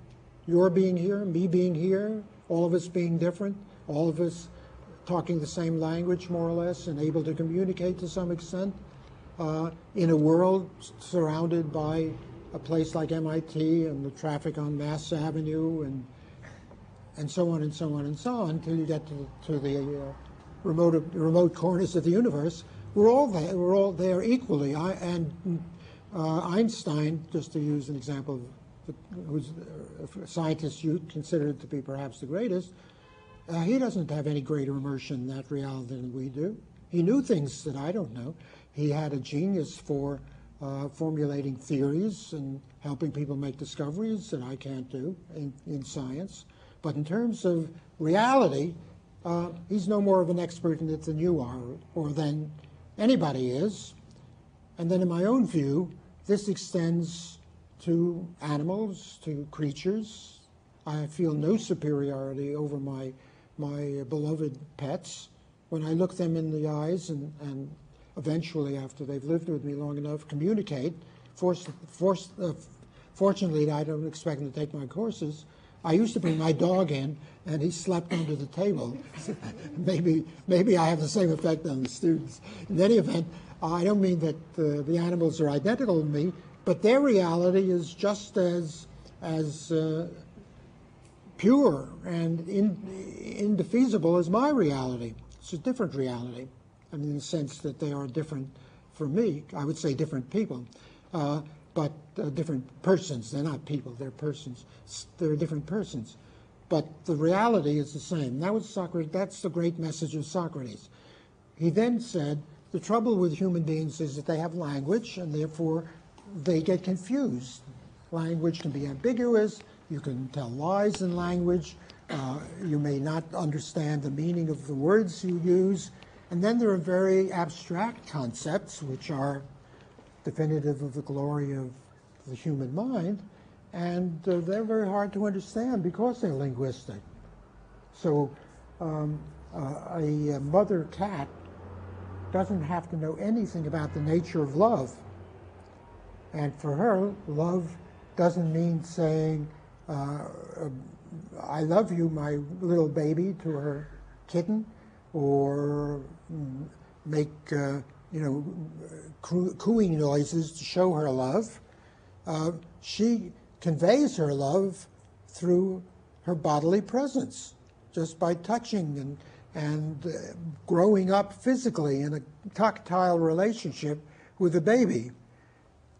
Your being here, me being here, all of us being different, all of us talking the same language, more or less, and able to communicate to some extent, in a world surrounded by a place like MIT and the traffic on Mass Avenue and so on and so on and so on until you get to the remote corners of the universe. We're all there equally. Einstein, just to use an example, who's a scientist you consider to be perhaps the greatest, he doesn't have any greater immersion in that reality than we do. He knew things that I don't know. He had a genius for formulating theories and helping people make discoveries that I can't do in science. But in terms of reality, he's no more of an expert in it than you are or than anybody is. And then in my own view, this extends to animals, to creatures. I feel no superiority over my beloved pets. When I look them in the eyes and eventually, after they've lived with me long enough, communicate, fortunately, I don't expect them to take my courses. I used to bring my dog in, and he slept under the table. maybe I have the same effect on the students. In any event, I don't mean that the animals are identical to me, but their reality is just as pure and indefeasible as my reality. It's a different reality, and in the sense that they are different from me. I would say different people, but different persons. They're not people, they're persons. They're different persons. But the reality is the same. That was Socrates. That's the great message of Socrates. He then said, the trouble with human beings is that they have language, and therefore they get confused. Language can be ambiguous. You can tell lies in language. You may not understand the meaning of the words you use. And then there are very abstract concepts which are definitive of the glory of the human mind, and they're very hard to understand because they're linguistic. So a mother cat doesn't have to know anything about the nature of love. And for her, love doesn't mean saying, I love you, my little baby, to her kitten, or make cooing noises to show her love. She conveys her love through her bodily presence, just by touching and growing up physically in a tactile relationship with the baby.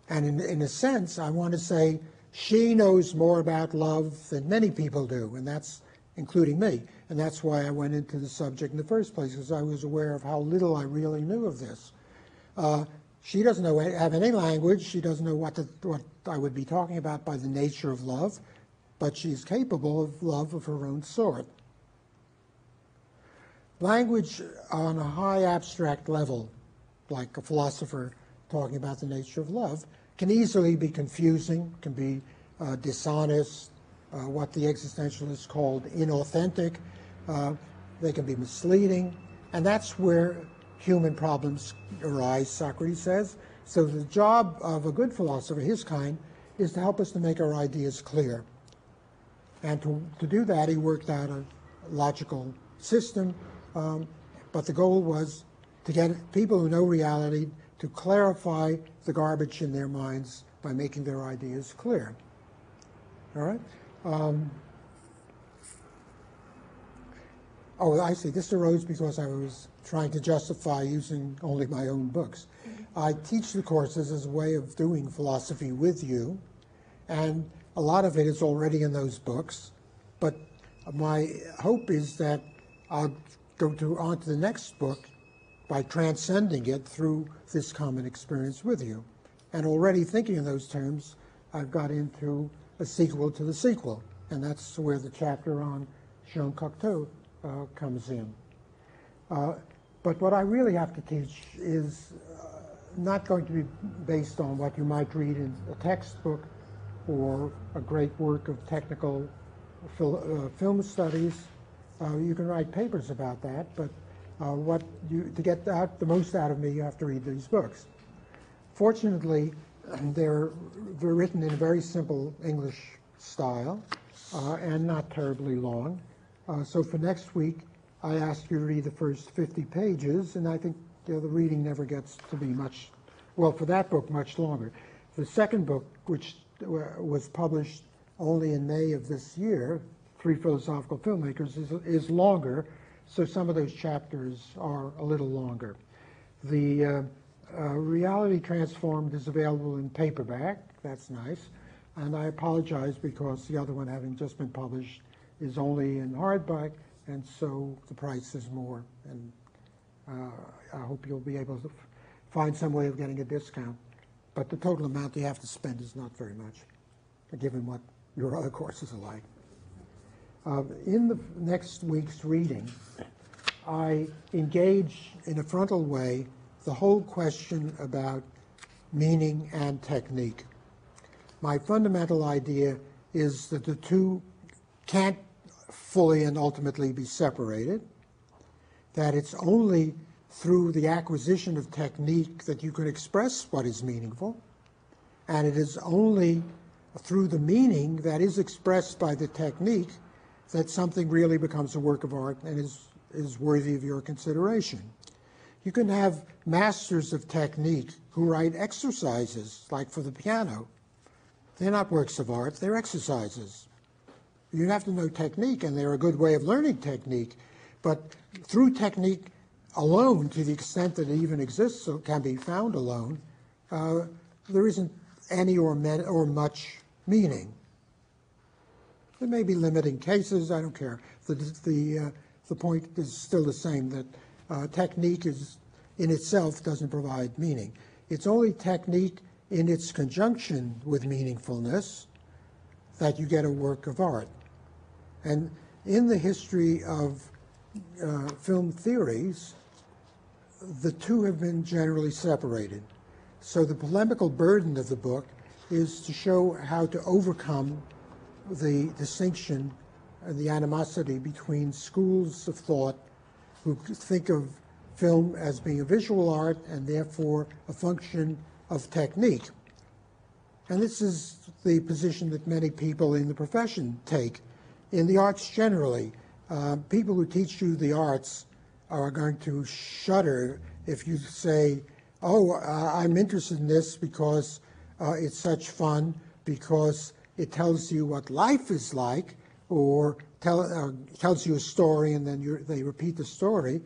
And in a sense, I want to say she knows more about love than many people do, and that's including me. And that's why I went into the subject in the first place, because I was aware of how little I really knew of this. She doesn't have any language. She doesn't know what I would be talking about by the nature of love, but she's capable of love of her own sort. Language on a high abstract level, like a philosopher talking about the nature of love, can easily be confusing, can be dishonest, what the existentialists called inauthentic. They can be misleading, and that's where human problems arise, Socrates says. So the job of a good philosopher, his kind, is to help us to make our ideas clear. And to do that, he worked out a logical system, but the goal was to get people who know reality to clarify the garbage in their minds by making their ideas clear. All right? Oh, I see. This arose because I was trying to justify using only my own books. I teach the courses as a way of doing philosophy with you, and a lot of it is already in those books, but my hope is that I'll go on to the next book by transcending it through this common experience with you. And already thinking in those terms, I've got into a sequel to the sequel, and that's where the chapter on Jean Cocteau comes in. But what I really have to teach is not going to be based on what you might read in a textbook or a great work of technical film studies. You can write papers about that, but to get the most out of me, you have to read these books. Fortunately, they're written in a very simple English style and not terribly long. So for next week, I asked you to read the first 50 pages, and I think the reading never gets to be much, well, for that book, much longer. The second book, which was published only in May of this year, Three Philosophical Filmmakers, is longer, so some of those chapters are a little longer. The Reality Transformed is available in paperback. That's nice. And I apologize because the other one, having just been published, is only in hardback, and so the price is more. And I hope you'll be able to find some way of getting a discount. But the total amount you have to spend is not very much, given what your other courses are like. In the next week's reading, I engage in a frontal way the whole question about meaning and technique. My fundamental idea is that the two can't fully and ultimately be separated, that it's only through the acquisition of technique that you can express what is meaningful, and it is only through the meaning that is expressed by the technique that something really becomes a work of art and is worthy of your consideration. You can have masters of technique who write exercises, like for the piano. They're not works of art, they're exercises. You have to know technique, and they're a good way of learning technique. But through technique alone, to the extent that it even exists or can be found alone, there isn't any or much meaning. There may be limiting cases, I don't care. The point is still the same, that technique is, in itself doesn't provide meaning. It's only technique in its conjunction with meaningfulness that you get a work of art. And in the history of film theories, the two have been generally separated. So the polemical burden of the book is to show how to overcome the distinction and the animosity between schools of thought who think of film as being a visual art and therefore a function of technique. And this is the position that many people in the profession take. In the arts generally, people who teach you the arts are going to shudder if you say, oh, I'm interested in this because it's such fun, because it tells you what life is like, or tells you a story and then they repeat the story.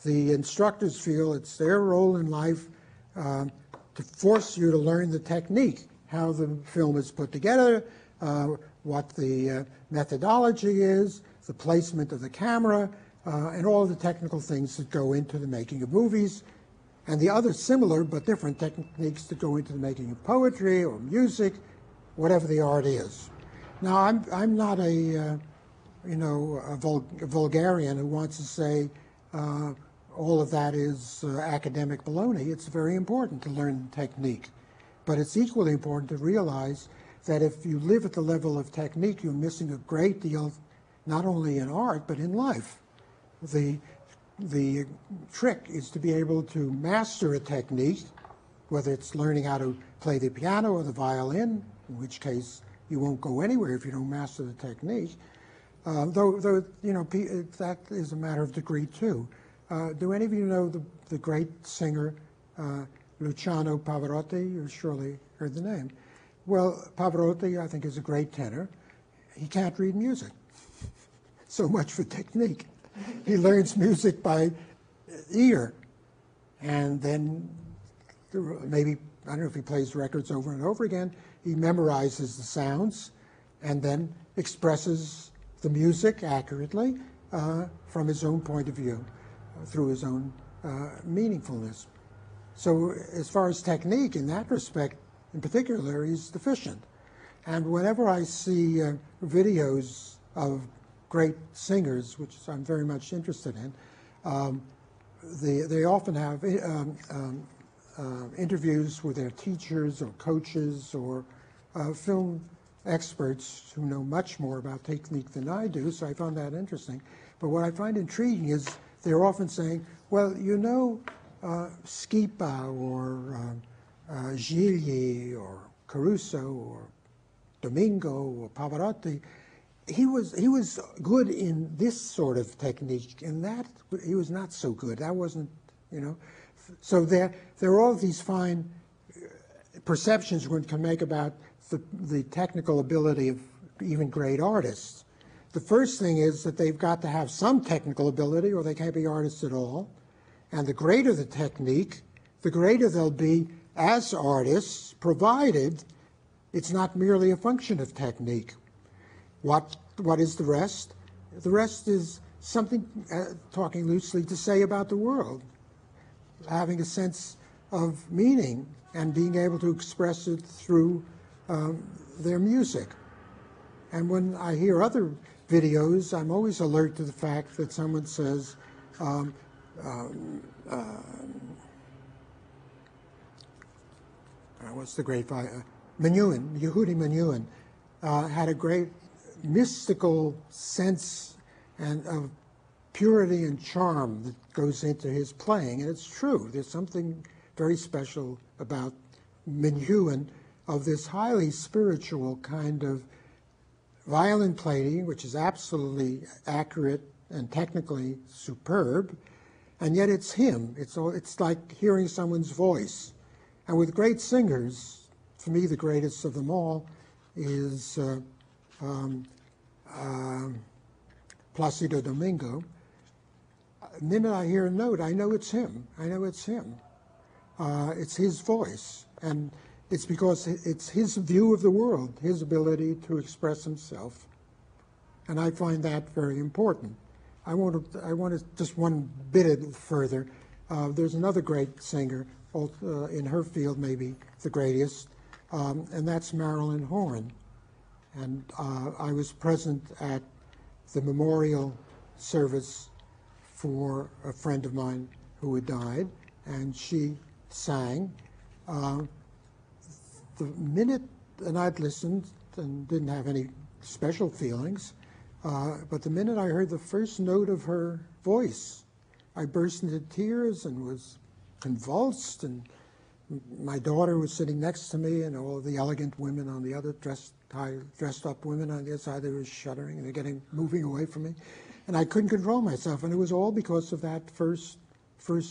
The instructors feel it's their role in life to force you to learn the technique, how the film is put together, what the methodology is, the placement of the camera, and all of the technical things that go into the making of movies, and the other similar but different techniques that go into the making of poetry or music, whatever the art is. Now, I'm not a vulgarian who wants to say all of that is academic baloney. It's very important to learn technique, but it's equally important to realize that if you live at the level of technique, you're missing a great deal, not only in art, but in life. The trick is to be able to master a technique, whether it's learning how to play the piano or the violin, in which case you won't go anywhere if you don't master the technique. Though that is a matter of degree too. Do any of you know the great singer Luciano Pavarotti? You surely heard the name. Well, Pavarotti, I think, is a great tenor. He can't read music. So much for technique. He learns music by ear, and then maybe, I don't know if he plays records over and over again, he memorizes the sounds and then expresses the music accurately from his own point of view, through his own meaningfulness. So as far as technique in that respect, in particular, he's deficient. And whenever I see videos of great singers, which I'm very much interested in, they often have interviews with their teachers or coaches or film experts who know much more about technique than I do, so I found that interesting. But what I find intriguing is they're often saying, well, you know, Schipa or Gigli or Caruso or Domingo or Pavarotti, he was good in this sort of technique, and that he was not so good. That wasn't, you know. So there are all these fine perceptions one can make about the technical ability of even great artists. The first thing is that they've got to have some technical ability or they can't be artists at all. And the greater the technique, the greater they'll be as artists, provided it's not merely a function of technique. What is the rest? The rest is something, talking loosely, to say about the world, having a sense of meaning and being able to express it through their music. And when I hear other videos, I'm always alert to the fact that someone says, what's the great Menuhin, Yehudi Menuhin, had a great mystical sense and of purity and charm that goes into his playing, and it's true. There's something very special about Menuhin, of this highly spiritual kind of violin playing, which is absolutely accurate and technically superb, and yet it's him. It's like hearing someone's voice. And with great singers, for me the greatest of them all is Placido Domingo. The minute I hear a note, I know it's him. I know it's him. It's his voice, and it's because it's his view of the world, his ability to express himself, and I find that very important. I want to just one bit further. There's another great singer in her field, maybe the greatest, and that's Marilyn Horne. And I was present at the memorial service for a friend of mine who had died, and she sang. The minute, and I'd listened and didn't have any special feelings, but the minute I heard the first note of her voice, I burst into tears and was convulsed, and my daughter was sitting next to me, and all the elegant women on the other, dressed up women on the other side, they were shuddering, and they're moving away from me. And I couldn't control myself, and it was all because of that first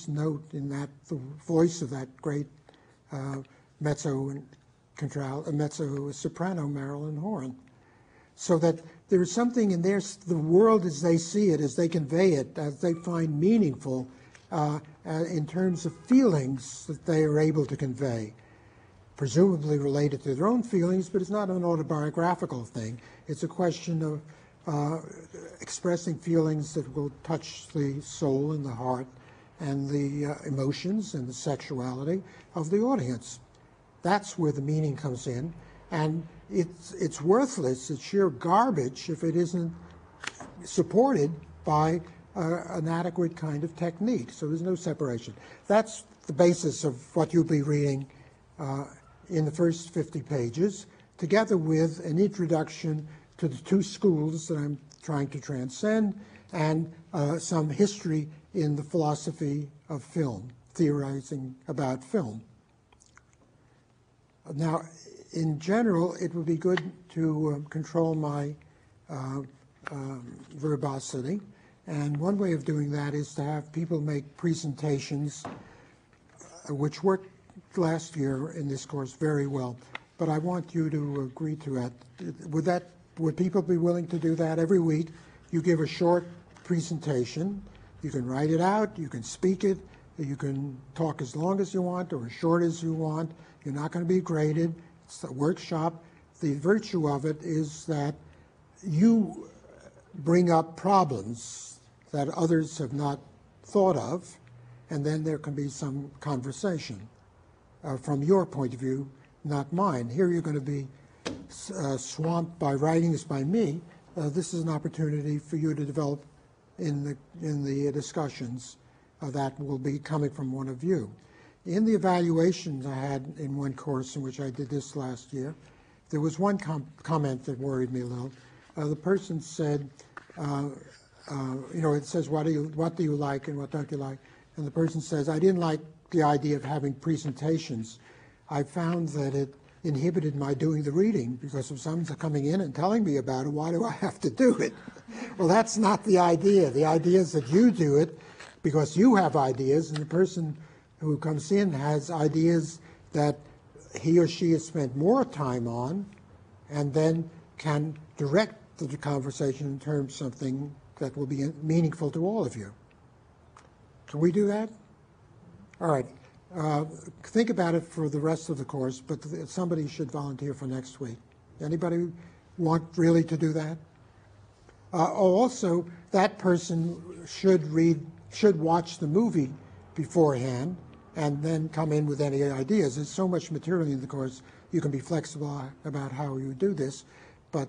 note in the voice of that great mezzo soprano Marilyn Horne. So that there is something in the world as they see it, as they convey it, as they find meaningful in terms of feelings that they are able to convey, presumably related to their own feelings, but it's not an autobiographical thing. It's a question of expressing feelings that will touch the soul and the heart and the emotions and the sexuality of the audience. That's where the meaning comes in, and it's worthless, it's sheer garbage if it isn't supported by an adequate kind of technique. So there's no separation. That's the basis of what you'll be reading in the first 50 pages, together with an introduction to the two schools that I'm trying to transcend, and some history in the philosophy of film, theorizing about film. Now, in general, it would be good to control my verbosity, and one way of doing that is to have people make presentations, which worked last year in this course very well, but I want you to agree to that. Would people be willing to do that? Every week you give a short presentation. You can write it out, you can speak it, you can talk as long as you want or as short as you want. You're not going to be graded. It's a workshop. The virtue of it is that you bring up problems that others have not thought of, and then there can be some conversation from your point of view, not mine. Here you're going to be swamped by writings by me. This is an opportunity for you to develop in the discussions that will be coming from one of you. In the evaluations I had in one course in which I did this last year, there was one comment that worried me a little. The person said, it says, what do you like and what don't you like? And the person says, I didn't like the idea of having presentations. I found that it inhibited my doing the reading, because if someone's coming in and telling me about it, why do I have to do it? Well, that's not the idea. The idea is that you do it because you have ideas, and the person who comes in has ideas that he or she has spent more time on, and then can direct the conversation in terms of something that will be meaningful to all of you. Can we do that? All right. Think about it for the rest of the course, but somebody should volunteer for next week. Anybody want really to do that? Also, that person should watch the movie beforehand and then come in with any ideas. There's so much material in the course, you can be flexible about how you do this, but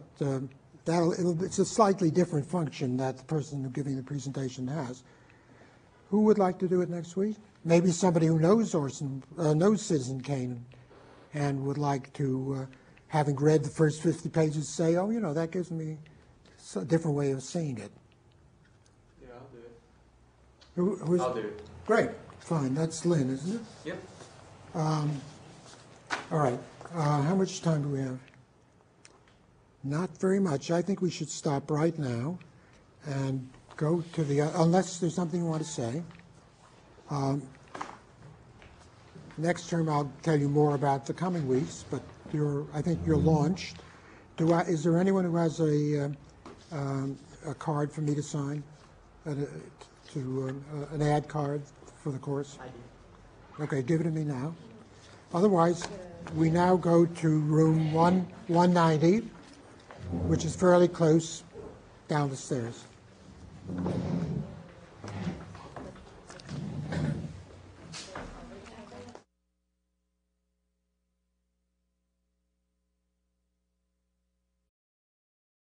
it's a slightly different function that the person giving the presentation has. Who would like to do it next week? Maybe somebody who knows Citizen Kane and would like to, having read the first 50 pages, say, oh, that gives me a different way of seeing it. Yeah, I'll do it. I'll do it. Great. Fine. That's Lynn, isn't it? Yep. All right. How much time do we have? Not very much. I think we should stop right now and go to the, unless there's something you want to say. Next term, I'll tell you more about the coming weeks, but I think you're launched. Is there anyone who has a card for me to sign, an ad card for the course? I do. Okay, give it to me now. Otherwise, we now go to room 190, which is fairly close down the stairs.